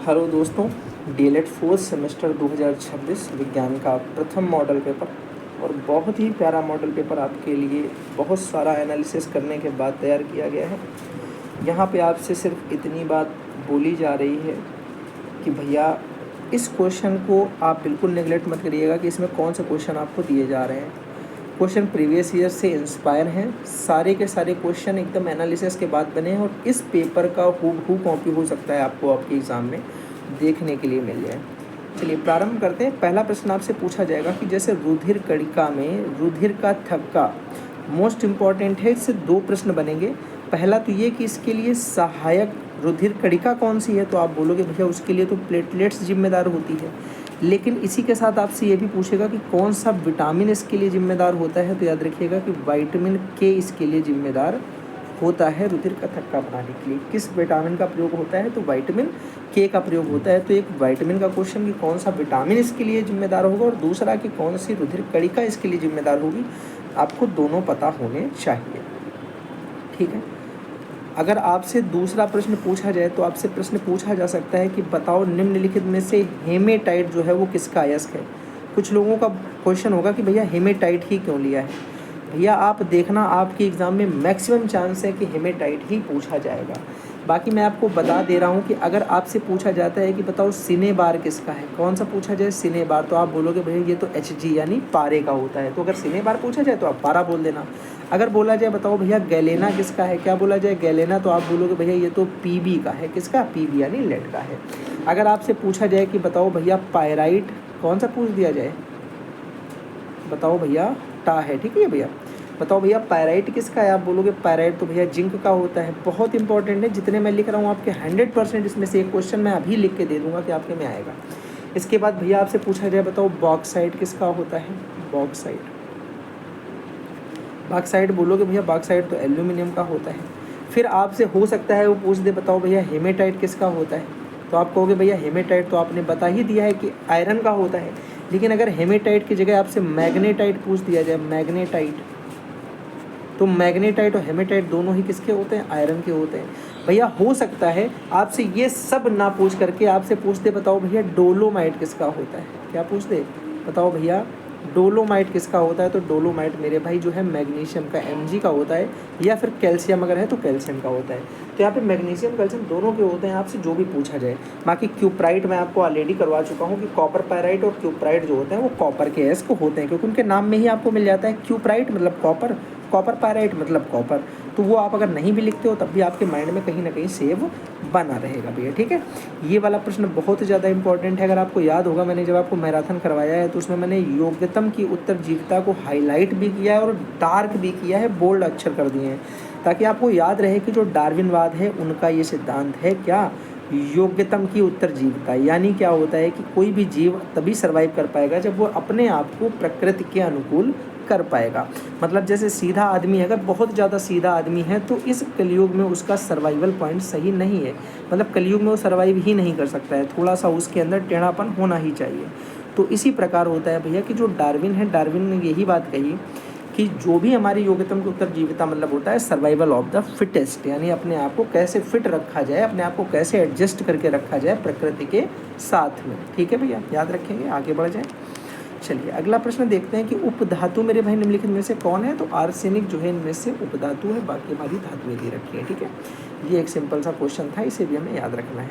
Hello दोस्तों, DElEd fourth semester 2026 विज्ञान का प्रथम मॉडल पेपर और बहुत ही प्यारा मॉडल पेपर आपके लिए बहुत सारा एनालिसिस करने के बाद तैयार किया गया है। यहाँ पे आपसे सिर्फ इतनी बात बोली जा रही है कि भैया इस क्वेश्चन को आप बिल्कुल नेगलेक्ट मत करिएगा कि इसमें कौन से क्वेश्चन आपको दिए जा रहे हैं। क्वेश्चन प्रीवियस ईयर से इंस्पायर हैं, सारे के सारे क्वेश्चन एकदम एनालिसिस के बाद बने हैं और इस पेपर का हूबहू कॉपी हो सकता है आपको आपके एग्ज़ाम में देखने के लिए मिल जाए। चलिए प्रारंभ करते हैं। पहला प्रश्न आपसे पूछा जाएगा कि जैसे रुधिर कणिका में रुधिर का थक्का मोस्ट इम्पॉर्टेंट है, इससे दो प्रश्न बनेंगे। पहला तो ये कि इसके लिए सहायक रुधिर कणिका कौन सी है, तो आप बोलोगे भैया उसके लिए तो प्लेटलेट्स जिम्मेदार होती है, लेकिन इसी के साथ आपसे ये भी पूछेगा कि कौन सा विटामिन इसके लिए जिम्मेदार होता है, तो याद रखिएगा कि विटामिन के इसके लिए जिम्मेदार होता है रुधिर का थक्का बनाने के लिए। किस विटामिन का प्रयोग होता है, तो विटामिन के का प्रयोग होता है। तो एक विटामिन का क्वेश्चन कि कौन सा विटामिन इसके लिए जिम्मेदार होगा और दूसरा कि कौन सी रुधिर कणिका इसके लिए जिम्मेदार होगी, आपको दोनों पता होने चाहिए। ठीक है। अगर आपसे दूसरा प्रश्न पूछा जाए तो आपसे प्रश्न पूछा जा सकता है कि बताओ निम्नलिखित में से हेमेटाइट जो है वो किसका अयस्क है। कुछ लोगों का क्वेश्चन होगा कि भैया हेमेटाइट ही क्यों लिया है। भैया आप देखना, आपके एग्ज़ाम में मैक्सिमम चांस है कि हेमेटाइट ही पूछा जाएगा। बाकी मैं आपको बता दे रहा हूँ कि अगर आपसे पूछा जाता है कि बताओ सिनेबार किसका है, कौन सा पूछा जाए सिनेबार, तो आप बोलोगे भैया ये तो Hg यानी पारे का होता है। तो अगर सिनेबार पूछा जाए तो आप पारा बोल देना। अगर बोला जाए बताओ भैया गैलेना किसका है, क्या बोला जाए गैलेना, तो आप बोलोगे भैया ये तो Pb का है। किसका, Pb यानी लेड का है। अगर आपसे पूछा जाए कि बताओ भैया पायराइट कौन सा पूछ दिया जाए, बताओ भैया टा है, ठीक है भैया। बताओ भैया पायराइट किसका है, आप बोलोगे पायराइट तो भैया जिंक का होता है। बहुत इंपॉर्टेंट है, जितने मैं लिख रहा हूँ आपके 100% इसमें से एक क्वेश्चन मैं अभी लिख के दे दूंगा कि आपके में आएगा। इसके बाद भैया आपसे पूछा जाए बताओ बॉक्साइट किसका होता है, बॉक्साइट, बॉक्साइट बोलोगे भैया बॉक्साइट तो एल्यूमिनियम का होता है। फिर आपसे हो सकता है वो पूछ दे बताओ भैया हेमेटाइट किसका होता है, तो आप कहोगे भैया हेमेटाइट तो आपने बता ही दिया है कि आयरन का होता है। लेकिन अगर हेमेटाइट की जगह आपसे मैग्नेटाइट पूछ दिया जाए, मैग्नेटाइट, तो मैग्नेटाइट और हेमेटाइट दोनों ही किसके होते हैं, आयरन के होते हैं। भैया हो सकता है आपसे ये सब ना पूछ करके आपसे पूछ दे बताओ भैया डोलोमाइट किसका होता है। क्या पूछ दे, बताओ भैया डोलोमाइट किसका होता है, तो डोलोमाइट मेरे भाई जो है मैग्नीशियम का Mg का होता है, या फिर कैल्शियम अगर है तो कैल्शियम का होता है। तो यहाँ पे मैग्नीशियम कैल्शियम दोनों के होते हैं, आपसे जो भी पूछा जाए। बाकी क्यूप्राइट मैं आपको ऑलरेडी करवा चुका हूँ कि कॉपर पायराइट और क्यूप्राइट जो होते हैं वो कॉपर के अयस्क होते हैं, क्योंकि उनके नाम में ही आपको मिल जाता है क्यूप्राइट मतलब कॉपर, कॉपर पायराइट मतलब कॉपर। तो वो आप अगर नहीं भी लिखते हो तब भी आपके माइंड में कहीं ना कहीं सेव बना रहेगा भैया। ठीक है। ये वाला प्रश्न बहुत ज़्यादा इंपॉर्टेंट है। अगर आपको याद होगा मैंने जब आपको मैराथन करवाया है तो उसमें मैंने योग्यतम की उत्तरजीविता को हाईलाइट भी किया है और डार्क भी किया है, बोल्ड अक्षर कर दिए हैं, ताकि आपको याद रहे कि जो डार्विनवाद है उनका ये सिद्धांत है क्या, योग्यतम की उत्तरजीविता। यानी क्या होता है कि कोई भी जीव तभी सर्वाइव कर पाएगा जब वो अपने आप को प्रकृति के अनुकूल कर पाएगा। मतलब जैसे सीधा आदमी अगर बहुत ज़्यादा सीधा आदमी है तो इस कलयुग में उसका सर्वाइवल पॉइंट सही नहीं है, मतलब कलयुग में वो सर्वाइव ही नहीं कर सकता है, थोड़ा सा उसके अंदर टेढ़ापन होना ही चाहिए। तो इसी प्रकार होता है भैया कि जो डार्विन है, डार्विन ने यही बात कही कि जो भी हमारी योग्यतम की उत्तरजीविता मतलब होता है सर्वाइवल ऑफ द फिटेस्ट, यानी अपने आप को कैसे फिट रखा जाए, अपने आप को कैसे एडजस्ट करके रखा जाए प्रकृति के साथ में। ठीक है भैया, याद रखेंगे, आगे बढ़ जाए। चलिए अगला प्रश्न देखते हैं कि उपधातु मेरे भाई निम्नलिखित में से कौन है, तो आर्सेनिक जो है इनमें से उपधातु है, बाकी हमारी धातुएं दे रखी है। ठीक है, ये एक सिंपल सा क्वेश्चन था, इसे भी हमें याद रखना है।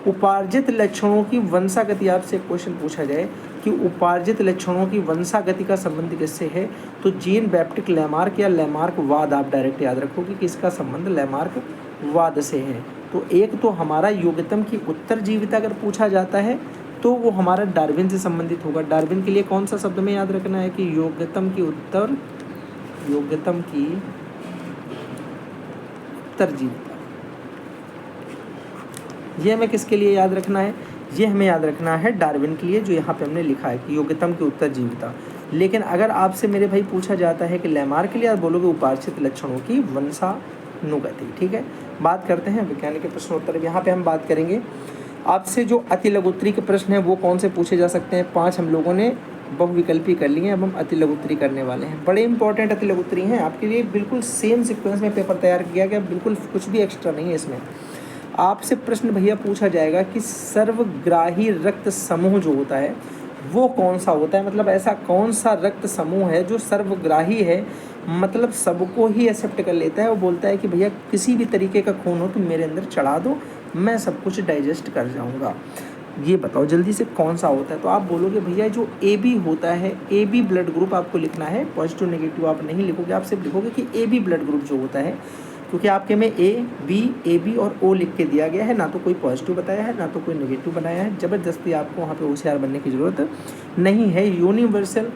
उपार्जित लक्षणों की वंशागति, आपसे क्वेश्चन पूछा जाए कि उपार्जित लक्षणों की वंशागति का संबंध किससे है, तो जीन बैप्टिक लैमार्क या लैमार्क वाद, आप डायरेक्ट याद रखोगे कि इसका संबंध लैमार्क वाद से है। तो एक तो हमारा योग्यतम की उत्तरजीविता अगर पूछा जाता है तो वो हमारा डार्विन से संबंधित होगा। डार्विन के लिए कौन सा शब्द में याद रखना है कि योग्यतम की उत्तरजीविता। ये हमें किसके लिए याद रखना है, ये हमें याद रखना है डार्विन के लिए, जो यहाँ पे हमने लिखा है कि योग्यतम की उत्तरजीविता। लेकिन अगर आपसे मेरे भाई पूछा जाता है कि लैमार्क के लिए, आप बोलोगे उपार्जित लक्षणों की वंशानुगति। ठीक है, बात करते हैं वैज्ञानिक के प्रश्नोत्तर। यहाँ पे हम बात करेंगे आपसे जो अति लघुत्तरी के प्रश्न हैं वो कौन से पूछे जा सकते हैं। 5 हम लोगों ने बहुविकल्पी कर लिए, अब हम अति लघुत्तरी करने वाले हैं। बड़े इंपॉर्टेंट अति लघुत्तरी हैं आपके लिए, बिल्कुल सेम सीक्वेंस में पेपर तैयार किया गया, बिल्कुल कुछ भी एक्स्ट्रा नहीं है इसमें। आपसे प्रश्न भैया पूछा जाएगा कि सर्वग्राही रक्त समूह जो होता है वो कौन सा होता है, मतलब ऐसा कौन सा रक्त समूह है जो सर्वग्राही है, मतलब सबको ही एक्सेप्ट कर लेता है। वो बोलता है कि भैया किसी भी तरीके का खून हो तो मेरे अंदर चढ़ा दो, मैं सब कुछ डाइजेस्ट कर जाऊंगा। ये बताओ जल्दी से कौन सा होता है। तो आप बोलोगे भैया जो ए बी होता है, ए बी ब्लड ग्रुप आपको लिखना है, पॉजिटिव नेगेटिव आप नहीं लिखोगे, आप सिर्फ लिखोगे कि ए बी ब्लड ग्रुप जो होता है, क्योंकि आपके में ए बी और ओ लिख के दिया गया है, ना तो कोई पॉजिटिव बताया है ना तो कोई नेगेटिव बनाया है। ज़बरदस्ती आपको वहाँ पे होशियार बनने की ज़रूरत नहीं है। यूनिवर्सल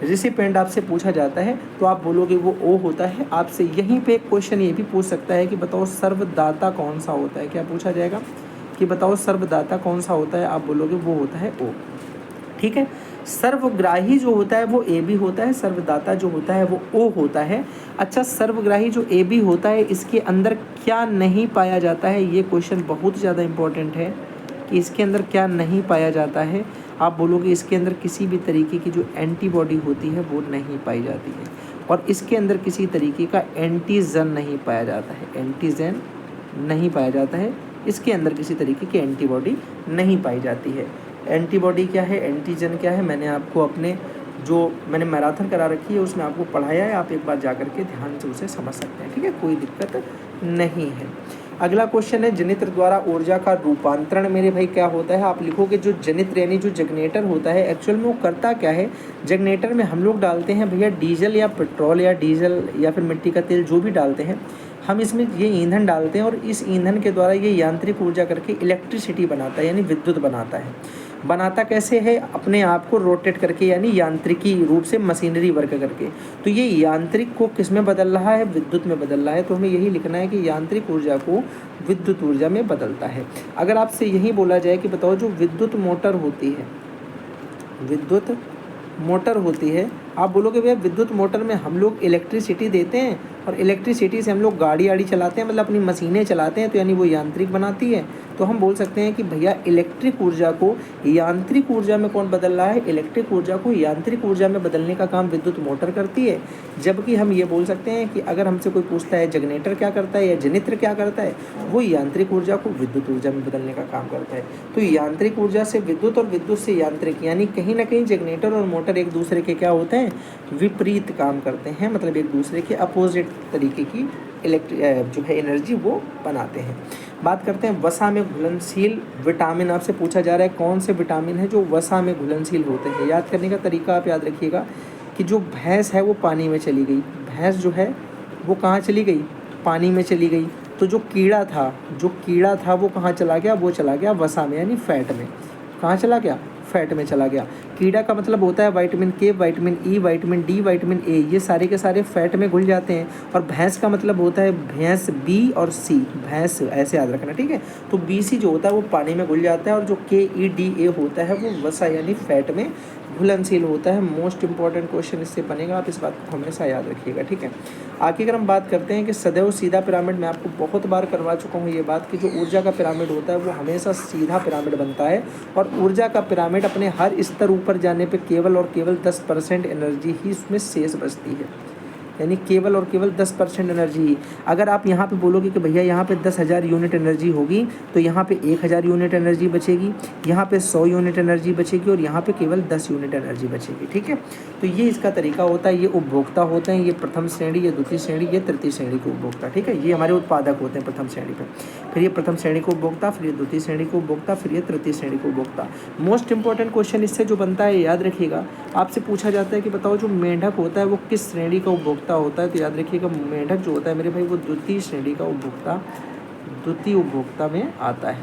रिसिपेंट आपसे पूछा जाता है तो आप बोलोगे वो ओ होता है। आपसे यहीं पे एक क्वेश्चन ये भी पूछ सकता है कि बताओ सर्वदाता कौन सा होता है। क्या पूछा जाएगा कि बताओ सर्वदाता कौन सा होता है, आप बोलोगे वो होता है ओ। ठीक है, सर्वग्राही जो होता है वो ए बी होता है, सर्वदाता जो होता है वो ओ होता है। अच्छा, सर्वग्राही जो ए बी होता है इसके अंदर क्या नहीं पाया जाता है, ये क्वेश्चन बहुत ज़्यादा इम्पोर्टेंट है कि इसके अंदर क्या नहीं पाया जाता है। आप बोलोगे इसके अंदर किसी भी तरीके की जो एंटीबॉडी होती है वो नहीं पाई जाती है, और इसके अंदर किसी तरीके का एंटीजन नहीं पाया जाता है, एंटीजन नहीं पाया जाता है, इसके अंदर किसी तरीके की एंटीबॉडी नहीं पाई जाती है। एंटीबॉडी क्या है, एंटीजन क्या है, मैंने आपको अपने जो मैंने मैराथन करा रखी है उसमें आपको पढ़ाया है, आप एक बार जा कर के ध्यान से उसे समझ सकते हैं। ठीक है, कोई दिक्कत नहीं है। अगला क्वेश्चन है जनित्र द्वारा ऊर्जा का रूपांतरण मेरे भाई क्या होता है। आप लिखोगे जो जनित्र यानी जो जगनेटर होता है एक्चुअल में वो करता क्या है। जगनेटर में हम लोग डालते हैं भैया डीजल या पेट्रोल या डीजल या फिर मिट्टी का तेल जो भी डालते हैं, हम इसमें ये ईंधन डालते हैं और इस ईंधन के द्वारा ये यांत्रिक ऊर्जा करके इलेक्ट्रिसिटी बनाता है यानी विद्युत बनाता है। बनाता कैसे है, अपने आप को रोटेट करके यानी यांत्रिकी रूप से मशीनरी वर्क करके। तो ये यांत्रिक को किस में बदल रहा है, विद्युत में बदल रहा है। तो हमें यही लिखना है कि यांत्रिक ऊर्जा को विद्युत ऊर्जा में बदलता है। अगर आपसे यही बोला जाए कि बताओ जो विद्युत मोटर होती है, विद्युत मोटर होती है, आप बोलोगे भैया विद्युत मोटर में हम लोग इलेक्ट्रिसिटी देते हैं और इलेक्ट्रिसिटी से हम लोग गाड़ी आड़ी चलाते हैं, मतलब अपनी मशीनें चलाते हैं, तो यानी वो यांत्रिक बनाती है। तो हम बोल सकते हैं कि भैया इलेक्ट्रिक ऊर्जा को यांत्रिक ऊर्जा में कौन बदल रहा है, इलेक्ट्रिक ऊर्जा को यांत्रिक ऊर्जा में बदलने का काम विद्युत मोटर करती है। जबकि हम ये बोल सकते हैं कि अगर हमसे कोई पूछता है जगनेटर क्या करता है या जनित्र क्या करता है, वो यांत्रिक ऊर्जा को विद्युत ऊर्जा में बदलने का काम करता है। तो यांत्रिक ऊर्जा से विद्युत और विद्युत से यांत्रिक, यानी कहीं ना कहीं जगनेटर और मोटर एक दूसरे के क्या होते हैं, विपरीत काम करते हैं, मतलब एक दूसरे के अपोजिट तरीके की जो है एनर्जी वो बनाते हैं। बात करते हैं वसा में घुलनशील विटामिन। आपसे पूछा जा रहा है कौन से विटामिन है जो वसा में घुलनशील होते हैं। याद करने का तरीका आप याद रखिएगा कि जो भैंस है वो पानी में चली गई, भैंस जो है वो कहाँ चली गई, पानी में चली गई। तो जो कीड़ा था वो कहाँ चला गया, वो चला गया वसा में यानी फैट में। कहाँ चला गया, फैट में चला गया। कीड़ा का मतलब होता है विटामिन के, vitamin E, vitamin D, vitamin A, ये सारे के सारे फैट में घुल जाते हैं। और भैंस का मतलब होता है भैंस, बी और सी, भैंस ऐसे याद रखना, ठीक है। तो बी सी जो होता है वो पानी में घुल जाता है और जो के ई डी ए होता है वो वसा यानी फैट में घुलनशील होता है। मोस्ट इंपॉर्टेंट क्वेश्चन इससे बनेगा, आप इस बात को हमेशा याद रखिएगा, ठीक है। आगे अगर हम बात करते हैं कि सदैव सीधा पिरामिड, मैं आपको बहुत बार करवा चुका हूँ ये बात कि जो ऊर्जा का पिरामिड होता है वो हमेशा सीधा पिरामिड बनता है और ऊर्जा का पिरामिड अपने हर स्तर ऊपर जाने पे केवल और केवल 10% एनर्जी ही उसमें शेष बचती है, यानी केवल और केवल 10% एनर्जी ही। अगर आप यहाँ पे बोलोगे कि भैया यहाँ पे 10,000 यूनिट एनर्जी होगी तो यहाँ पे 1,000 यूनिट एनर्जी बचेगी, यहाँ पे 100 यूनिट एनर्जी बचेगी और यहाँ पे केवल 10 यूनिट एनर्जी बचेगी, ठीक है। तो ये इसका तरीका होता है। ये उपभोक्ता होते हैं, ये प्रथम श्रेणी, ये द्वितीय श्रेणी, ये तृतीय श्रेणी के उपभोक्ता, ठीक है। ये हमारे उत्पादक होते हैं प्रथम श्रेणी पे, फिर ये प्रथम श्रेणी को उपभोक्ता, फिर ये द्वितीय श्रेणी को उपभोक्ता, फिर ये तृतीय श्रेणी को उपभोक्ता। मोस्ट इंपॉर्टेंट क्वेश्चन इससे जो बनता है याद रखिएगा, आपसे पूछा जाता है कि बताओ जो मेंढक होता है वो किस श्रेणी का उपभोक्ता होता है। तो याद रखिएगा मेंढक जो होता है मेरे भाई वो द्वितीय श्रेणी का उपभोक्ता, द्वितीय उपभोक्ता में आता है,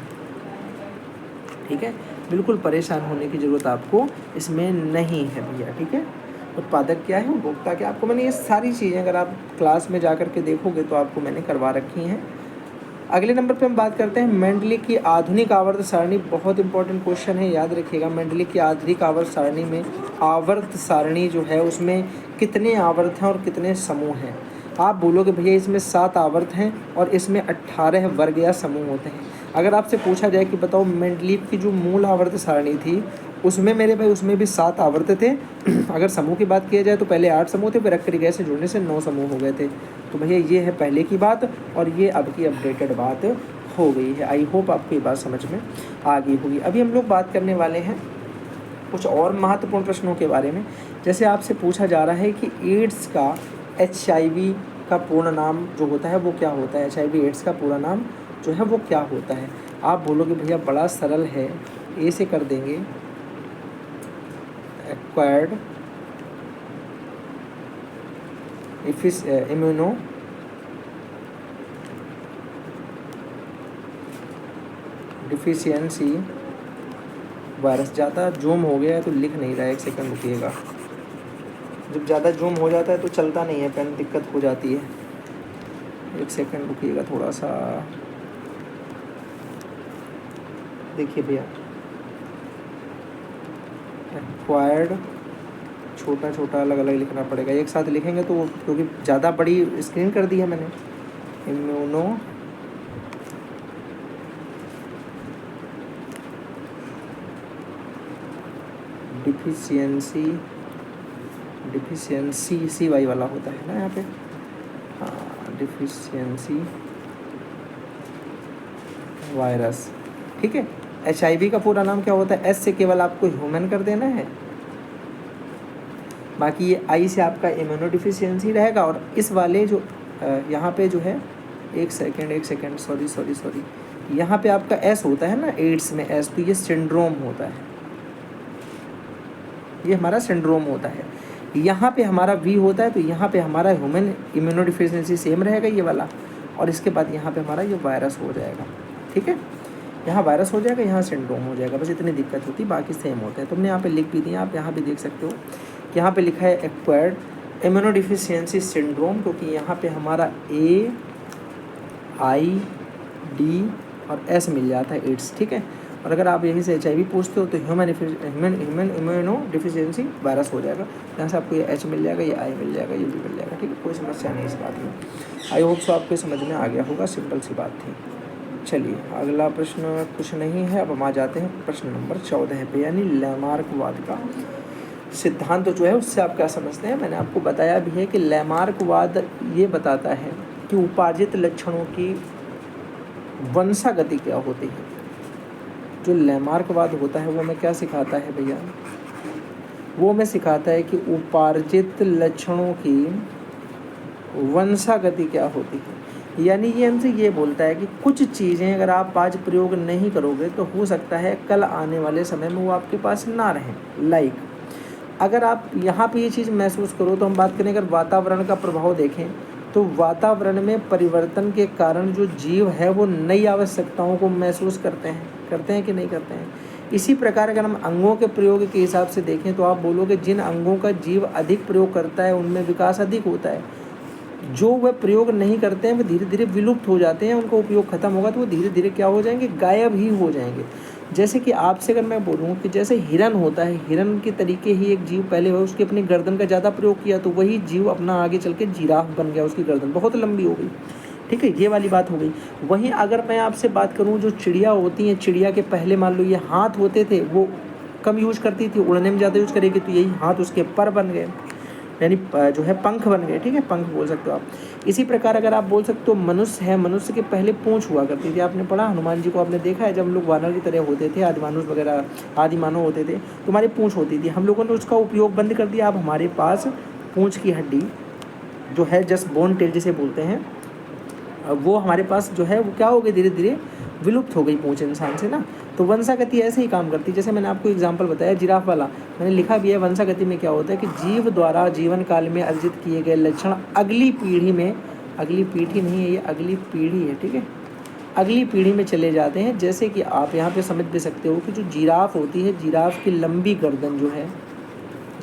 ठीक है। बिल्कुल परेशान होने की ज़रूरत आपको इसमें नहीं है भैया, ठीक है। उत्पादक क्या है, उपभोक्ता क्या, आपको मैंने ये सारी चीज़ें अगर आप क्लास में जा कर के देखोगे तो आपको मैंने करवा रखी हैं। अगले नंबर पे हम बात करते हैं मेंडली की आधुनिक आवर्त सारणी। बहुत इंपॉर्टेंट क्वेश्चन है, याद रखिएगा। मेंडली की आधुनिक आवर्त सारणी में आवर्त सारणी जो है उसमें कितने आवर्त हैं और कितने समूह हैं। आप बोलोगे भैया इसमें 7 आवर्त हैं और इसमें 18 वर्ग या समूह होते हैं। अगर आपसे पूछा जाए कि बताओ मेंडलीव की जो मूल आवर्त सारणी थी उसमें मेरे भाई उसमें भी 7 आवर्त थे। अगर समूह की बात किया जाए तो पहले 8 समूह थे, फिर अक्रिय गैस से जुड़ने से 9 समूह हो गए थे। तो भैया ये है पहले की बात और ये अब की अपडेटेड बात हो गई है। आई होप आपको ये बात समझ में आ गई होगी। अभी हम लोग बात करने वाले हैं कुछ और महत्वपूर्ण प्रश्नों के बारे में। जैसे आपसे पूछा जा रहा है कि एड्स का HIV का पूर्ण नाम जो होता है वो क्या होता है, HIV एड्स का पूरा नाम जो है वो क्या होता है। आप बोलोगे भैया बड़ा सरल है, ए से कर देंगे, एक्वायर्ड इम्यूनो डिफिशियंसी वायरस। ज़्यादा जूम हो गया है तो लिख नहीं रहा है, 1 सेकंड रुकिएगा। जब ज़्यादा जूम हो जाता है तो चलता नहीं है पेन, दिक्कत हो जाती है। 1 सेकंड रुकिएगा थोड़ा सा। देखिए भैया, एक्वायर्ड छोटा छोटा अलग अलग लिखना पड़ेगा, एक साथ लिखेंगे तो क्योंकि ज़्यादा बड़ी स्क्रीन कर दी है मैंने। इम्यूनो डिफिशियंसी सी वाई वाला होता है ना यहाँ पे, हाँ, डिफिशियंसी वायरस, ठीक है। HIV का पूरा नाम क्या होता है, S से केवल आपको ह्यूमन कर देना है, बाकी ये I से आपका इम्यूनो डिफिशियंसी रहेगा। और इस वाले जो यहाँ पे जो है, एक सेकेंड सॉरी, यहाँ पे आपका S होता है ना, एड्स में S, तो ये सिंड्रोम होता है, ये हमारा सिंड्रोम होता है। यहाँ पे हमारा V होता है, तो यहाँ पे हमारा ह्यूमन इम्यूनो डिफिशियंसी सेम रहेगा ये वाला, और इसके बाद यहाँ पे हमारा ये वायरस हो जाएगा, ठीक है। यहाँ वायरस हो जाएगा, यहाँ सिंड्रोम हो जाएगा, बस इतनी दिक्कत होती है, बाकी सेम होते हैं। तुमने यहाँ पे लिख भी दिया, आप यहाँ भी देख सकते हो कि यहाँ पे लिखा है एक्वायर्ड इम्यूनो डिफिशियंसी सिंड्रोम, क्योंकि यहाँ पे हमारा A, I, D और S मिल जाता है, एड्स, ठीक है। और अगर आप यहीं से HIV पूछते हो तो ह्यूमन इम्यूनो डिफिशियंसी वायरस हो जाएगा। यहाँ से आपको ये H मिल जाएगा, ये I मिल जाएगा, ये भी मिल जाएगा, ठीक है। कोई समस्या नहीं इस बात में। आई होप सो आपको समझ में आ गया होगा, सिंपल सी बात थी। चलिए अगला प्रश्न कुछ नहीं है, अब हम आ जाते हैं प्रश्न नंबर 14 पे, यानी लैमार्कवाद का सिद्धांत जो है उससे आप क्या समझते हैं। मैंने आपको बताया भी है कि लैमार्कवाद ये बताता है कि उपार्जित लक्षणों की वंशागति क्या होती है। जो लैमार्कवाद होता है वो हमें क्या सिखाता है भैया, वो हमें सिखाता है कि उपार्जित लक्षणों की वंशागति क्या होती है। यानी ये हमसे ये बोलता है कि कुछ चीज़ें अगर आप आज प्रयोग नहीं करोगे तो हो सकता है कल आने वाले समय में वो आपके पास ना रहें। लाइक अगर आप यहाँ पे ये चीज़ महसूस करो, तो हम बात करें अगर वातावरण का प्रभाव देखें, तो वातावरण में परिवर्तन के कारण जो जीव है वो नई आवश्यकताओं को महसूस करते हैं कि नहीं करते हैं। इसी प्रकार अगर हम अंगों के प्रयोग के हिसाब से देखें तो आप बोलोगे जिन अंगों का जीव अधिक प्रयोग करता है उनमें विकास अधिक होता है, जो वह प्रयोग नहीं करते हैं वो धीरे धीरे विलुप्त हो जाते हैं, उनका उपयोग खत्म होगा तो वो धीरे धीरे क्या हो जाएंगे, गायब ही हो जाएंगे। जैसे कि आपसे अगर मैं बोलूँ कि जैसे हिरन होता है, हिरन के तरीके ही एक जीव पहले हुआ, उसकी अपनी गर्दन का ज़्यादा प्रयोग किया तो वही जीव अपना आगे चल के जिराफ बन गया, उसकी गर्दन बहुत लंबी हो गई, ठीक है। ये वाली बात हो गई। वहीं अगर मैं आपसे बात करूँ जो चिड़िया होती हैं, चिड़िया के पहले मान लो ये हाथ होते थे, वो कम यूज करती थी, उड़ने में ज़्यादा यूज करेगी तो यही हाथ उसके पर बन गए, यानी जो है पंख बन गए, ठीक है, पंख बोल सकते हो आप। इसी प्रकार अगर आप बोल सकते हो मनुष्य है, मनुष्य के पहले पूंछ हुआ करती थी। आपने पढ़ा हनुमान जी को आपने देखा है, जब हम लोग वानर की तरह होते थे, आदिमानुष वगैरह आदिमानव होते थे तो हमारी पूंछ होती थी। हम लोगों ने उसका उपयोग बंद कर दिया। अब हमारे पास पूंछ की हड्डी जो है जस्ट बोन टेल जिसे बोलते हैं, वो हमारे पास जो है वो क्या हो गई, धीरे धीरे विलुप्त हो गई पूंछ इंसान से ना। तो वंशागति ऐसे ही काम करती है। जैसे मैंने आपको एग्जांपल बताया जिराफ वाला, मैंने लिखा भी है वंशागति में क्या होता है कि जीव द्वारा जीवन काल में अर्जित किए गए लक्षण अगली पीढ़ी में, अगली पीढ़ी नहीं है ये, अगली पीढ़ी है, ठीक है, अगली पीढ़ी में चले जाते हैं। जैसे कि आप यहाँ पे समझ भी सकते हो कि जो जिराफ होती है, जिराफ की लंबी गर्दन जो है,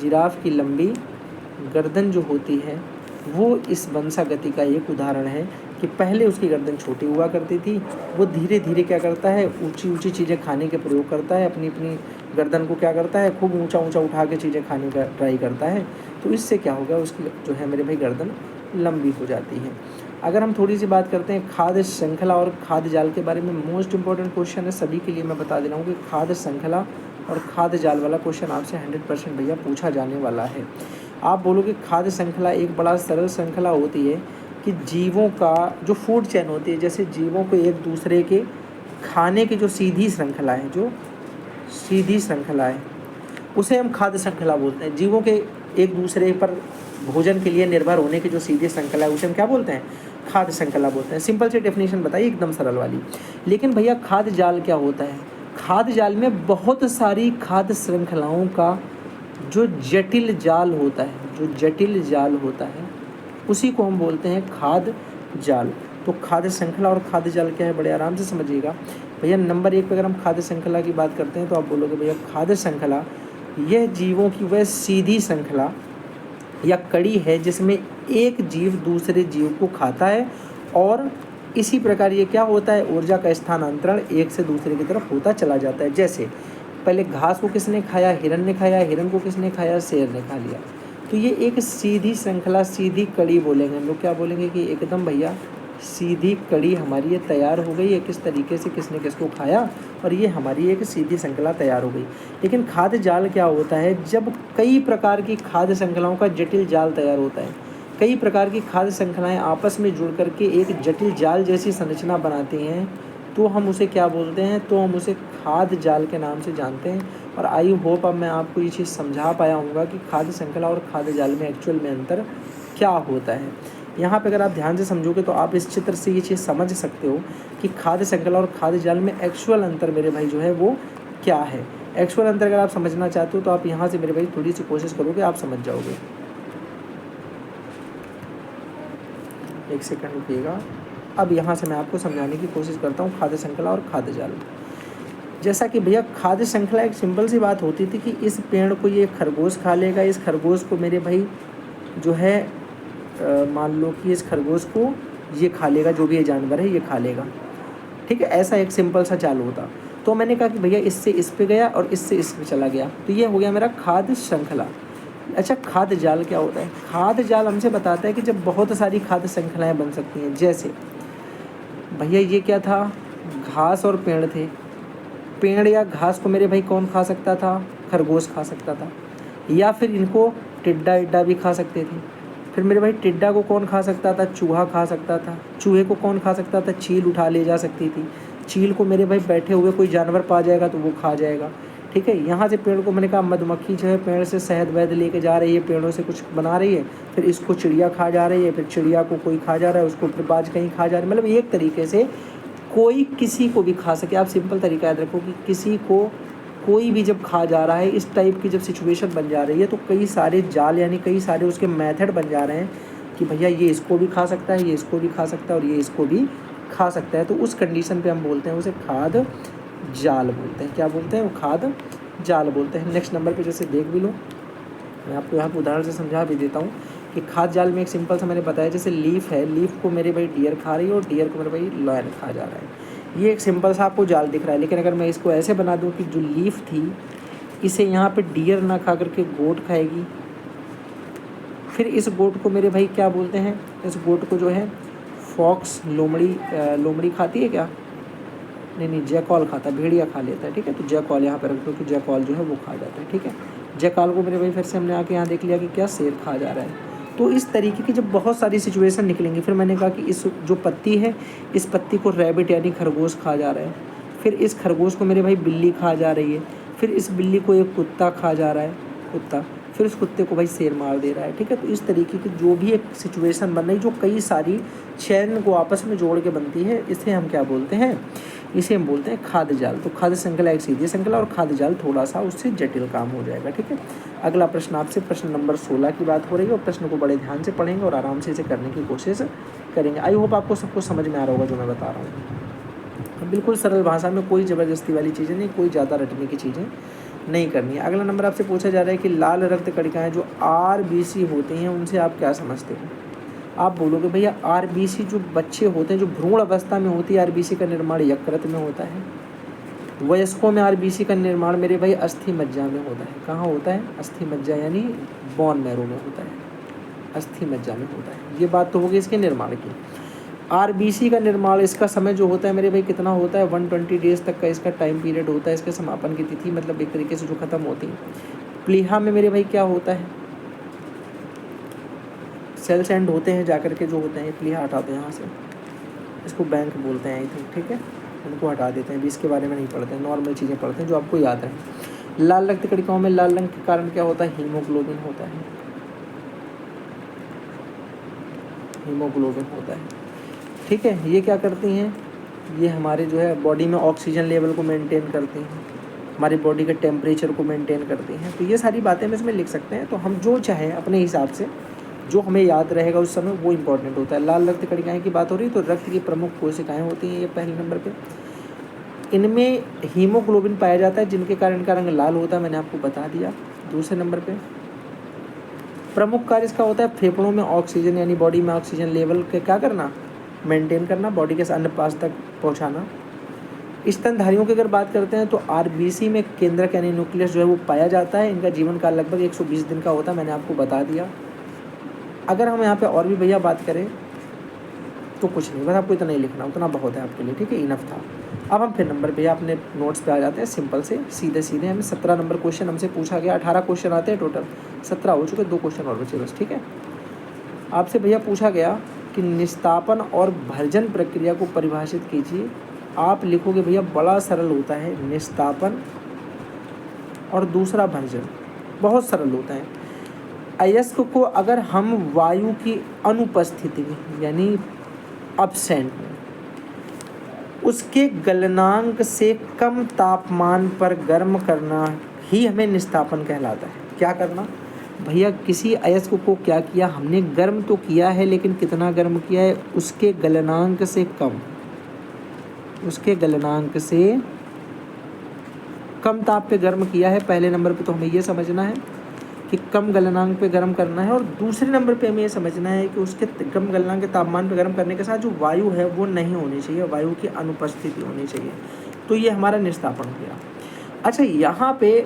जिराफ की लंबी गर्दन जो होती है वो इस वंशागति का एक उदाहरण है कि पहले उसकी गर्दन छोटी हुआ करती थी, वो धीरे धीरे क्या करता है, ऊंची ऊंची चीज़ें खाने के प्रयोग करता है, अपनी अपनी गर्दन को क्या करता है, खूब ऊंचा ऊंचा उठा के चीज़ें खाने का ट्राई करता है। तो इससे क्या होगा, उसकी जो है मेरे भाई गर्दन लंबी हो जाती है। अगर हम थोड़ी सी बात करते हैं खाद्य श्रृंखला और खाद्य जाल के बारे में, मोस्ट इंपॉर्टेंट क्वेश्चन है सभी के लिए, मैं बता दे रहा हूँ कि खाद्य श्रृंखला और खाद्य जाल वाला क्वेश्चन आपसे 100% भैया पूछा जाने वाला है। आप बोलोगे खाद्य श्रृंखला एक बड़ा सरल श्रृंखला होती है कि जीवों का जो फूड चेन होती है, जैसे जीवों को एक दूसरे के खाने की जो सीधी श्रृंखला है, जो सीधी श्रृंखला है, उसे हम खाद्य श्रृंखला बोलते हैं। जीवों के एक दूसरे पर भोजन के लिए निर्भर होने की जो सीधी श्रृंखला है, उसे हम क्या बोलते हैं? खाद्य श्रृंखला बोलते हैं। सिंपल सी डेफिनेशन बताइए, एकदम सरल वाली। लेकिन भैया खाद्य जाल क्या होता है? खाद्य जाल में बहुत सारी खाद्य श्रृंखलाओं का जो जटिल जाल होता है, जो जटिल जाल होता है, उसी को हम बोलते हैं खाद्य जाल। तो खाद्य श्रृंखला और खाद्य जाल क्या है, बड़े आराम से समझिएगा भैया। नंबर 1 पे अगर हम खाद्य श्रृंखला की बात करते हैं तो आप बोलोगे भैया खाद्य श्रृंखला यह जीवों की वह सीधी श्रृंखला या कड़ी है जिसमें एक जीव दूसरे जीव को खाता है, और इसी प्रकार ये क्या होता है, ऊर्जा का स्थानांतरण एक से दूसरे की तरफ होता चला जाता है। जैसे पहले घास को किसने खाया? हिरन ने खाया। हिरन को किसने खाया? शेर ने खा लिया। तो ये एक सीधी श्रृंखला, सीधी कड़ी बोलेंगे हम लोग। क्या बोलेंगे कि एकदम भैया सीधी कड़ी हमारी ये तैयार हो गई है, किस तरीके से किसने किसको खाया, और ये हमारी एक सीधी श्रृंखला तैयार हो गई। लेकिन खाद्य जाल क्या होता है? जब कई प्रकार की खाद्य श्रृंखलाओं का जटिल जाल तैयार होता है, कई प्रकार की खाद्य श्रृंखलाएं आपस में जुड़ करके एक जटिल जाल जैसी संरचना बनाती हैं, तो हम उसे क्या बोलते हैं? तो हम उसे खाद्य जाल के नाम से जानते हैं। और आई होप अब मैं आपको ये चीज़ समझा पाया हूँगा कि खाद्य श्रृंखला और खाद्य जाल में एक्चुअल में अंतर क्या होता है। यहाँ पे अगर आप ध्यान से समझोगे तो आप इस चित्र से ये चीज़ समझ सकते हो कि खाद्य श्रृंखला और खाद्य जाल में एक्चुअल अंतर मेरे भाई जो है वो क्या है। एक्चुअल अंतर अगर आप समझना चाहते हो तो आप यहाँ से मेरे भाई थोड़ी सी कोशिश करोगे, आप समझ जाओगे। एक सेकंड रुकिएगा। अब यहाँ से मैं आपको समझाने की कोशिश करता हूँ खाद्य श्रृंखला और खाद्य जाल। जैसा कि भैया खाद्य श्रृंखला एक सिंपल सी बात होती थी कि इस पेड़ को ये खरगोश खा लेगा, इस खरगोश को मेरे भाई जो है मान लो कि इस खरगोश को ये खा लेगा, जो भी ये जानवर है ये खा लेगा, ठीक है। ऐसा एक सिंपल सा चाल होता। तो मैंने कहा कि भैया इससे इस पे गया और इससे इस पे चला गया, तो ये हो गया मेरा खाद्य श्रृंखला। अच्छा, खाद्य जाल क्या होता है? खाद्य जाल हमसे बताता है कि जब बहुत सारी खाद्य श्रृंखलाएँ बन सकती हैं। जैसे भैया ये क्या था? घास और पेड़ थे। पेड़ या घास को मेरे भाई कौन खा सकता था? खरगोश खा सकता था। या फिर इनको टिड्डा इड्डा भी खा सकते थे। फिर मेरे भाई टिड्डा को कौन खा सकता था? चूहा खा सकता था। चूहे को कौन खा सकता था? चील उठा ले जा सकती थी। चील को मेरे भाई बैठे हुए कोई जानवर पा जाएगा तो वो खा जाएगा, ठीक है। यहाँ से पेड़ को मैंने कहा मधुमक्खी जो है पेड़ से शहद वहद लेके जा रही है, पेड़ों से कुछ बना रही है, फिर इसको चिड़िया खा जा रही है, फिर चिड़िया को कोई खा जा रहा है, उसको फिर बाज कहीं खा जा रहा है। मतलब एक तरीके से कोई किसी को भी खा सके। आप सिंपल तरीका याद रखो कि किसी को कोई भी जब खा जा रहा है, इस टाइप की जब सिचुएशन बन जा रही है, तो कई सारे जाल यानी कई सारे उसके मेथड बन जा रहे हैं कि भैया ये इसको भी खा सकता है, ये इसको भी खा सकता है और ये इसको भी खा सकता है। तो उस कंडीशन पे हम बोलते हैं उसे खाद्य जाल बोलते हैं। क्या बोलते हैं? वो खाद्य जाल बोलते हैं। नेक्स्ट नंबर पे जैसे देख भी लो, मैं आपको यहाँ पर उदाहरण से समझा भी देता हूँ कि खाद्य जाल में एक सिंपल सा मैंने बताया, जैसे लीफ है, लीफ को मेरे भाई डियर खा रही है और डियर को मेरे भाई लॉयन खा जा रहा है। ये एक सिंपल सा आपको जाल दिख रहा है। लेकिन अगर मैं इसको ऐसे बना दूं कि जो लीफ थी इसे यहाँ पे डियर ना खा करके गोट खाएगी, फिर इस गोट को मेरे भाई क्या बोलते हैं? इस गोट को जो है फॉक्स, लोमड़ी खाती है क्या? नहीं, जैकॉल खाता है, भेड़िया खा लेता है, ठीक है। तो जैकॉल यहाँ पर रख दो कि जैकॉल जो है वो खा जाता है, ठीक है। जैकॉल को मेरे भाई फिर से हमने आके यहाँ देख लिया कि क्या शेर खा जा रहा है। तो इस तरीके की जब बहुत सारी सिचुएशन निकलेंगी, फिर मैंने कहा कि इस जो पत्ती है, इस पत्ती को रैबिट यानी खरगोश खा जा रहा है, फिर इस खरगोश को मेरे भाई बिल्ली खा जा रही है, फिर इस बिल्ली को एक कुत्ता खा जा रहा है, कुत्ता, फिर उस कुत्ते को भाई शेर मार दे रहा है, ठीक है। तो इस तरीके की जो भी एक सिचुएशन बन रही, जो कई सारी चैन को आपस में जोड़ के बनती है, इसे हम क्या बोलते हैं? इसे हम बोलते हैं खाद्य जाल। तो खाद्य श्रृंखला एक सीधी श्रृंखला और खाद्य जाल थोड़ा सा उससे जटिल काम हो जाएगा, ठीक है। अगला प्रश्न आपसे प्रश्न नंबर 16 की बात हो रही है और प्रश्न को बड़े ध्यान से पढ़ेंगे और आराम से इसे करने की कोशिश करेंगे। आई होप आपको सब कुछ समझ में आ रहा होगा जो मैं बता रहा हूँ। बिल्कुल सरल भाषा में, कोई ज़बरदस्ती वाली चीज़ें नहीं, कोई ज़्यादा रटने की चीज़ें नहीं करनी है। अगला नंबर आपसे पूछा जा रहा है कि लाल रक्त कणिकाएँ जो RBC होती हैं उनसे आप क्या समझते हो? आप बोलोगे भैया RBC जो बच्चे होते हैं, जो भ्रूण अवस्था में होती है, RBC का निर्माण यकृत में होता है। वयस्कों में RBC का निर्माण मेरे भाई अस्थि मज्जा में होता है। कहाँ होता है? अस्थि मज्जा यानी बोन मैरो में होता है, अस्थि मज्जा में होता है। ये बात तो होगी इसके निर्माण की। RBC का निर्माण, इसका समय जो होता है मेरे भाई कितना होता है? 120 डेज तक का इसका टाइम पीरियड होता है। इसके समापन की तिथि मतलब एक तरीके से जो ख़त्म होती है। प्लीहा में मेरे भाई क्या होता है? सेल्स एंड होते हैं जाकर के जो होते हैं, इसलिए हटा दो यहाँ से, इसको बैंक बोलते हैं आई थिंक, ठीक है, उनको हटा देते हैं, अभी इसके बारे में नहीं पढ़ते हैं, नॉर्मल चीज़ें पढ़ते हैं जो आपको याद रहे। लाल रक्त कणिकाओं में लाल रंग के कारण क्या होता है, हीमोग्लोबिन होता है, हीमोग्लोबिन होता है, ठीक है। ये क्या करती हैं, ये हमारे जो है बॉडी में ऑक्सीजन लेवल को मेंटेन करती हैं, हमारी बॉडी के टेम्परेचर को मेंटेन करती हैं। तो ये सारी बातें हम इसमें लिख सकते हैं, तो हम जो चाहें अपने हिसाब से जो हमें याद रहेगा उस समय वो इम्पोर्टेंट होता है। लाल रक्त कणिकाएँ की बात हो रही है, तो रक्त की प्रमुख कोशिकाएँ होती हैं ये पहले नंबर पे, इनमें हीमोग्लोबिन पाया जाता है जिनके कारण इनका रंग लाल होता है, मैंने आपको बता दिया। दूसरे नंबर पे प्रमुख कार्य इसका होता है फेफड़ों में ऑक्सीजन यानी बॉडी में ऑक्सीजन लेवल के क्या करना, मेंटेन करना, बॉडी के अन्य पास तक पहुंचाना। स्तनधारियों की अगर बात करते हैं तो आरबीसी में केंद्रक यानी न्यूक्लियस जो है वो पाया जाता है, इनका जीवन काल लगभग 120 दिन का होता है, मैंने आपको बता दिया। अगर हम यहाँ पे और भी भैया बात करें तो कुछ नहीं, बस आपको इतना ही लिखना, उतना बहुत है आपके लिए, ठीक है, इनफ था। अब हम फिर नंबर भैया अपने नोट्स पे आ जाते हैं, सिंपल से सीधे सीधे। हमें 17 नंबर क्वेश्चन हमसे पूछा गया, 18 क्वेश्चन आते हैं टोटल, 17 हो चुके, 2 क्वेश्चन और बचे बस, ठीक है। आपसे भैया पूछा गया कि निस्तापन और भर्जन प्रक्रिया को परिभाषित कीजिए। आप लिखोगे भैया, बड़ा सरल होता है निस्तापन और दूसरा भर्जन, बहुत सरल होता है। अयस्क को अगर हम वायु की अनुपस्थिति में यानी अब्सेंट में उसके गलनांक से कम तापमान पर गर्म करना ही हमें निस्तापन कहलाता है। क्या करना भैया, किसी अयस्क को क्या किया हमने, गर्म तो किया है लेकिन कितना गर्म किया है, उसके गलनांक से कम, उसके गलनांक से कम ताप पे गर्म किया है। पहले नंबर पे तो हमें ये समझना है कि कम गलनांक पे गर्म करना है, और दूसरे नंबर पे हमें ये समझना है कि उसके कम गलनांक के तापमान पे गर्म करने के साथ जो वायु है वो नहीं होनी चाहिए, वायु की अनुपस्थिति होनी चाहिए। तो ये हमारा निस्तापन हो गया। अच्छा, यहाँ पे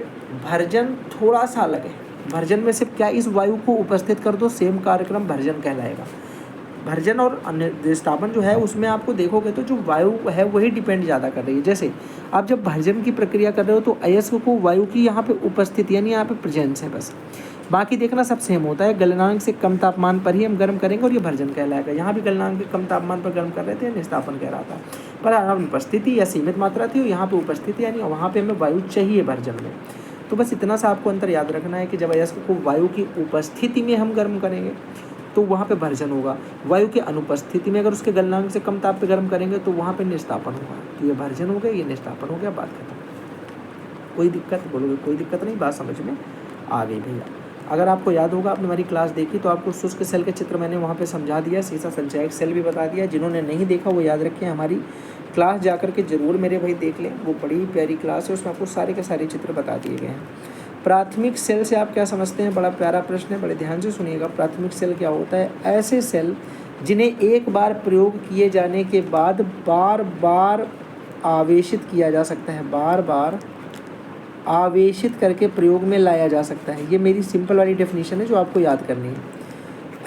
भर्जन थोड़ा सा अलग है। भर्जन में सिर्फ क्या, इस वायु को उपस्थित कर दो, सेम कार्यक्रम भर्जन कहलाएगा। भर्जन और निस्तापन जो है उसमें आपको देखोगे तो जो वायु है वही डिपेंड ज़्यादा कर रही है। जैसे आप जब भर्जन की प्रक्रिया कर रहे हो तो अयस्क को वायु की यहाँ पे उपस्थिति यानी यहाँ पे प्रेजेंस है बस, बाकी देखना सब सेम होता है। गलनांक से कम तापमान पर ही हम गर्म करेंगे और ये भर्जन कहलाएगा। यहाँ भी गलनांक के कम तापमान पर गर्म कर रहे थे, निस्तापन कह रहा था, पर अनुपस्थिति या सीमित मात्रा थी, और यहाँ पे उपस्थिति यानी वहाँ पे हमें वायु चाहिए भर्जन में। तो बस इतना सा आपको अंतर याद रखना है कि जब अयस्क को वायु की उपस्थिति में हम गर्म करेंगे तो वहाँ पे भर्जन होगा, वायु की अनुपस्थिति में अगर उसके गलनांक से कम ताप पे गर्म करेंगे तो वहाँ पे निस्तापन होगा। तो ये भर्जन हो गया, ये निस्तापन हो गया, बात खत्म। कोई दिक्कत बोलोगे, कोई दिक्कत नहीं, बात समझ में आ गई भैया। अगर आपको याद होगा, आपने हमारी क्लास देखी तो आपको शुष्क सेल के चित्र मैंने वहाँ पे समझा दिया, सीसा संचयक सेल भी बता दिया। जिन्होंने नहीं देखा वो याद रखें, हमारी क्लास जा कर के ज़रूर मेरे भाई देख लें, वो बड़ी प्यारी क्लास है, उसमें आपको सारे के सारे चित्र बता दिए गए हैं। प्राथमिक सेल से आप क्या समझते हैं, बड़ा प्यारा प्रश्न है, बड़े ध्यान से सुनिएगा। प्राथमिक सेल क्या होता है, ऐसे सेल जिन्हें एक बार प्रयोग किए जाने के बाद बार बार आवेशित किया जा सकता है, बार बार आवेशित करके प्रयोग में लाया जा सकता है। ये मेरी सिंपल वाली डेफिनेशन है जो आपको याद करनी है।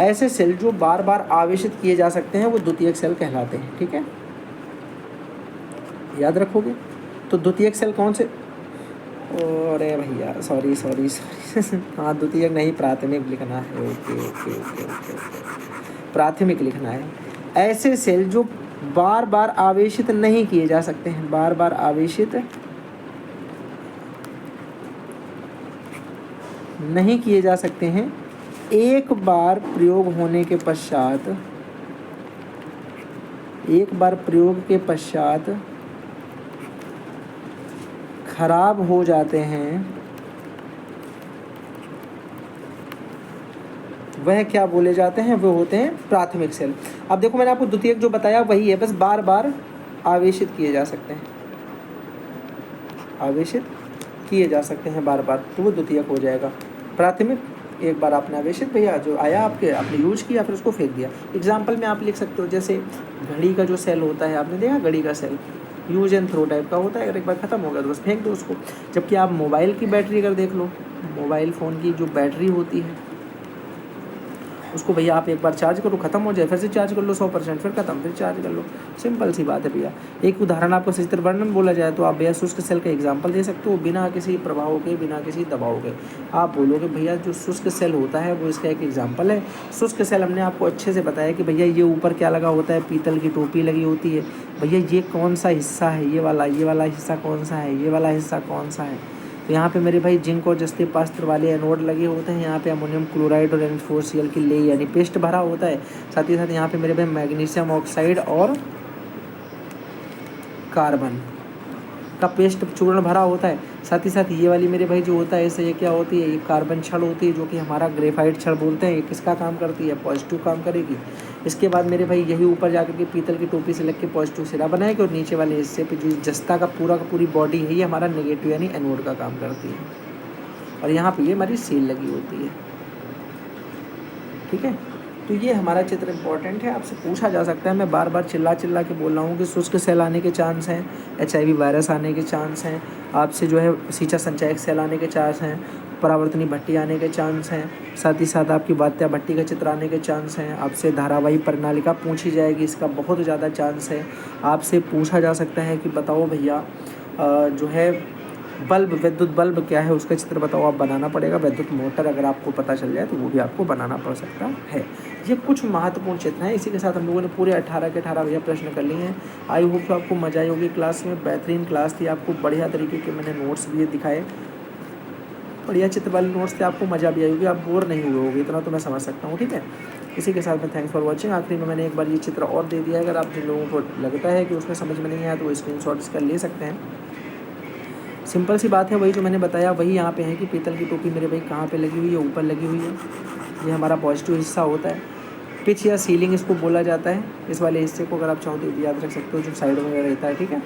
ऐसे सेल जो बार बार आवेशित किए जा सकते हैं वो द्वितीयक सेल कहलाते हैं, ठीक है, याद रखोगे। तो द्वितीयक सेल कौन से, अरे भैया सॉरी हाँ, द्वितीयक नहीं, प्राथमिक लिखना है, ओके, प्राथमिक लिखना है। ऐसे सेल जो बार बार आवेशित नहीं किए जा सकते हैं, बार बार आवेशित नहीं किए जा सकते हैं, एक बार प्रयोग होने के पश्चात, एक बार प्रयोग के पश्चात खराब हो जाते हैं, वह क्या बोले जाते हैं, वो होते हैं प्राथमिक सेल। अब देखो मैंने आपको द्वितीयक जो बताया वही है, बस बार बार आवेशित किए जा सकते हैं, आवेशित किए जा सकते हैं बार बार, तो वो द्वितीयक हो जाएगा। प्राथमिक एक बार आपने आवेशित भैया जो आया आपके, आपने यूज किया फिर उसको फेंक दिया। एग्जाम्पल में आप लिख सकते हो, जैसे घड़ी का जो सेल होता है, आपने देखा घड़ी का cell use and throw type का होता है, अगर एक बार ख़त्म हो गया तो बस फेंक दो उसको। जबकि आप मोबाइल की बैटरी अगर देख लो, मोबाइल फ़ोन की जो बैटरी होती है उसको भैया आप एक बार चार्ज करो, ख़त्म हो जाए, फिर से चार्ज कर लो 100%, फिर ख़त्म, फिर चार्ज कर लो। सिंपल सी बात है भैया। एक उदाहरण आपको सही तरह वर्णन बोला जाए तो आप भैया शुष्क सेल का एग्जाम्पल दे सकते हो, बिना किसी प्रभाव के, बिना किसी दबाव के। आप बोलोगे भैया जो शुष्क सेल होता है वो इसका एक एग्जाम्पल है। शुष्क सेल हमने आपको अच्छे से बताया कि भैया ये ऊपर क्या लगा होता है, पीतल की टोपी लगी होती है। भैया ये कौन सा हिस्सा है, ये वाला हिस्सा कौन सा है, ये वाला हिस्सा कौन सा है। तो यहाँ पे मेरे भाई जिंक और जस्ते पास्त्र वाले एनोड लगे होते हैं। यहाँ पे अमोनियम क्लोराइड और N4Cl की ले यानी पेस्ट भरा होता है। साथ ही साथ यहाँ पे मेरे भाई मैग्नीशियम ऑक्साइड और कार्बन का पेस्ट चूर्ण भरा होता है। साथ ही साथ ये वाली मेरे भाई जो होता है इससे ये क्या होती है, ये कार्बन छड़ होती है, जो कि हमारा ग्रेफाइट छड़ बोलते हैं। ये किसका काम करती है, पॉजिटिव काम करेगी। इसके बाद मेरे भाई यही ऊपर जाकर के पीतल की टोपी से लग के पॉजिटिव सिरा बनाएगी, और नीचे वाले हिस्से पे जो जस्ता का पूरी बॉडी है ये हमारा नेगेटिव यानी एनोड का काम करती है। और यहाँ पे ये हमारी सील लगी होती है। ठीक है, तो ये हमारा चित्र इंपॉर्टेंट है, आपसे पूछा जा सकता है। मैं बार बार चिल्ला के बोल रहा हूँ कि शुष्क सेल आने के चांस हैं, HIV वायरस आने के चांस हैं, आपसे जो है सींचा संचयक सेल आने के चांस हैं, परावर्तनी भट्टी आने के चांस हैं, साथ ही साथ आपकी वात्या भट्टी का चित्र आने के चांस हैं। आपसे धारावाही प्रणालिका पूछी जाएगी, इसका बहुत ज़्यादा चांस है। आपसे पूछा जा सकता है कि बताओ भैया जो है बल्ब, विद्युत बल्ब क्या है, उसका चित्र बताओ, आप बनाना पड़ेगा। विद्युत मोटर अगर आपको पता चल जाए तो वो भी आपको बनाना पड़ सकता है। ये कुछ महत्वपूर्ण चित्र हैं। इसी के साथ हम लोगों ने पूरे 18 के 18 भैया प्रश्न कर लिए हैं। आई होप तो आपको मजा आई होगी क्लास में। बेहतरीन क्लास थी, आपको बढ़िया तरीके के मैंने नोट्स भी दिखाए, बढ़िया चित्र वाले नोट्स थे, आपको मज़ा भी आई होगी, आप बोर नहीं हुए होगे, इतना तो मैं समझ सकता हूँ। ठीक है, इसी के साथ में थैंक्स फॉर वॉचिंग। आखिरी में मैंने एक बार ये चित्र और दे दिया है, अगर आप जिन लोगों को लगता है कि उसमें समझ में नहीं आया तो वो स्क्रीनशॉट इसका ले सकते हैं। सिंपल सी बात है, वही जो मैंने बताया वही यहाँ पे है कि पीतल की टोपी मेरे भाई कहाँ पे लगी हुई है, ऊपर लगी हुई है। ये हमारा पॉजिटिव हिस्सा होता है। पिच या सीलिंग इसको बोला जाता है। इस वाले हिस्से को अगर आप चाहो तो याद रख सकते हो, जो साइडों में रहता है। ठीक है,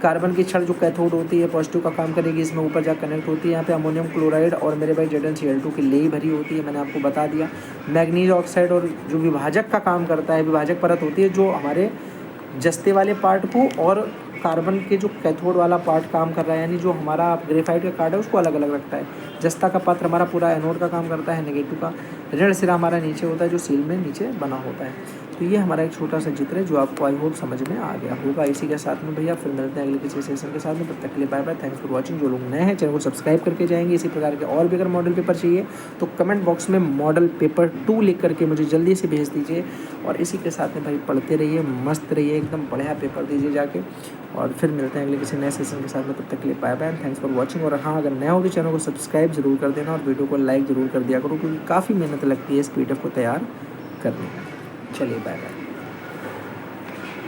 कार्बन की छड़ जो कैथोड होती है पॉजिटिव का काम करेगी, इसमें ऊपर जा कनेक्ट होती है। यहाँ पे अमोनियम क्लोराइड और मेरे भाई ZnCl2 की लेई भरी होती है, मैंने आपको बता दिया। मैग्नीज ऑक्साइड और जो विभाजक का काम करता है, विभाजक परत होती है जो हमारे जस्ते वाले पार्ट को और कार्बन के जो कैथोड वाला पार्ट काम कर रहा है, यानी जो हमारा ग्रेफाइट का कार्ड है उसको अलग अलग रखता है। जस्ता का पात्र हमारा पूरा एनोड का काम करता है, नेगेटिव का। ऋण सिरा हमारा नीचे होता है जो सील में नीचे बना होता है। तो ये हमारा एक छोटा सा चित्र है जो आपको आई होप समझ में आ गया होगा। इसी के साथ में भैया फिर मिलते हैं अगले किसी सेशन के साथ में। तब तक के लिए bye bye, thanks for watching. जो लोग नए हैं चैनल को सब्सक्राइब करके जाएंगे। इसी प्रकार के और भी अगर मॉडल पेपर चाहिए तो कमेंट बॉक्स में मॉडल पेपर 2 लिख करके मुझे जल्दी से भेज दीजिए। और इसी के साथ में भाई पढ़ते रहिए, मस्त रहिए, एकदम बढ़िया पेपर दीजिए जाके। और फिर मिलते हैं अगले किसी नए सेशन के साथ में। तब तक के लिए bye bye, thanks for watching. और हाँ, अगर नया हो तो चैनल को सब्सक्राइब जरूर कर देना और वीडियो को लाइक ज़रूर कर दिया करो, क्योंकि काफ़ी मेहनत लगती है इस PDF को तैयार करने में। चलिए बाय बाय।